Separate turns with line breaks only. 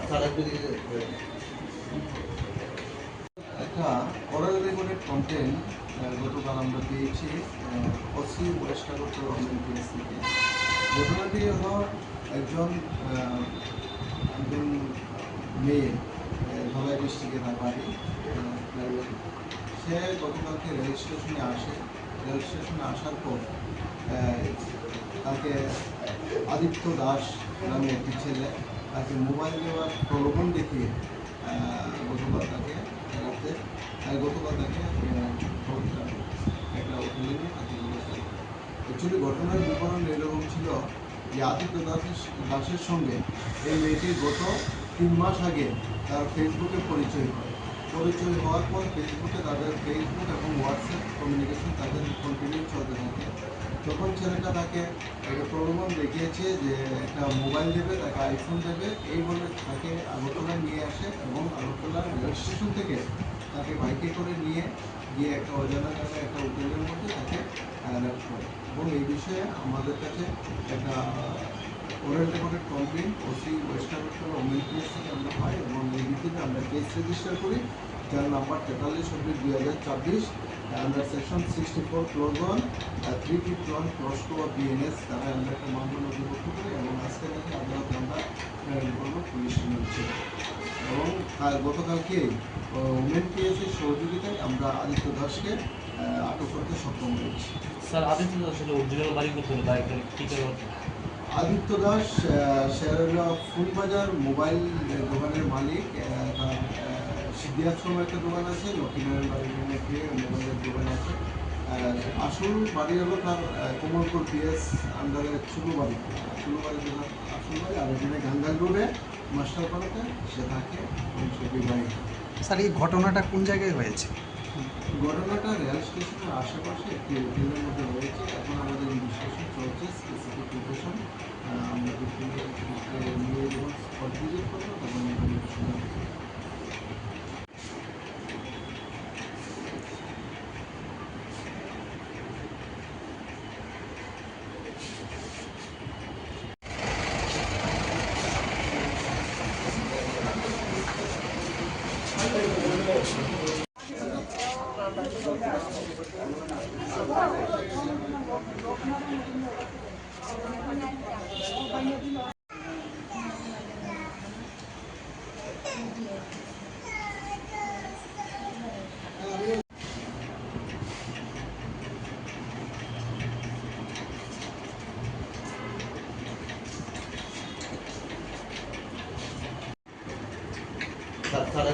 একটা oral recorded complain গতকাল আমরা পেয়েছি OC West Agartala women PS থেকে। ঘটনাটি হলো একজন একজন মেয়ে ধলাই ডিস্ট্রিক্টে তার বাড়ি। সে গতকালকে রেল স্টেশনে আসে। রেল স্টেশনে আসার পর তাকে আদিত্য দাস নামে একটি ছেলে তাকে মোবাইল দেওয়ার প্রলোভন দেখিয়ে গতকাল তাকে একটা হোটেলে নিয়ে তাকে অ্যাকচুয়ালি ঘটনার বিবরণ এরকম ছিল যে আদিত্য দাসের সঙ্গে এই মেয়েটির গত 3 মাস আগে তার ফেসবুকে পরিচয় হওয়ার পর ফেসবুকে তাদের ফেসবুক এবং হোয়াটসঅ্যাপ কমিউনিকেশন তাদের কন্টিনিউ চলতে থাকে। তখন ছেলেটা তাকে একটা প্রলোভন দেখিয়েছে যে একটা মোবাইল দেবে, তাকে আইফোন দেবে, এই বলে তাকে আগরতলায় নিয়ে আসে এবং আগরতলার রেল স্টেশন থেকে তাকে বাইকে করে নিয়ে গিয়ে একটা অজানা জায়গায় একটা হোটেলের মধ্যে তাকে রেপ করে। এবং এই বিষয়ে আমাদের কাছে একটা oral recorded complain OC West Agartala women PS থেকে আমরা পাই এবং এই ভিত্তিতে আমরা কেস রেজিস্টার করি, যার number 43/2024 under section 64 close 1 351 close 2 of BNS দ্বারা আমরা একটা মামলা নথিভুক্ত করি এবং আজকে তাকে আদালতে আমরা পুলিশ নিচ্ছে। এবং গতকালকে ওমেন পিএসের সহযোগিতায় আমরা আদিত্য দাসকে আটক করতে সক্ষম হয়েছি।
স্যার, আদিত্য দাসের অরিজিনাল বাড়ি কোথায় বা এখানে কী কারণ?
আদিত্য দাস সে হলো ফুলবাজার মোবাইল দোকানের মালিক। তার সিদ্ধিয়াশ্রমে একটা দোকান আছে, লক্ষ্মীনারায়ণ বাড়ির একটি মোবাইলের দোকান আছে। আসল বাড়ি হলো তার কোমলপুর পিএস আন্ডারে চুলুবাড়ি তার আসল বাড়ি। আর এখানে গাঙ্গাল রোডে মাস্টারপাড়াতে সে থাকে সে বিবাহিত।
স্যার, এই ঘটনাটা কোন জায়গায় হয়েছে?
ঘটনাটা রেল স্টেশনের আশেপাশে একটি হোটেলের মধ্যে হয়েছে। এখন আমাদের ইনভেস্টিগেশন চলছে, স্পেসিফিক লোকেশন আমরা নিয়ে যখন স্পট ভিজিট করবো তখন ইনফরমেশন দেবো। তারা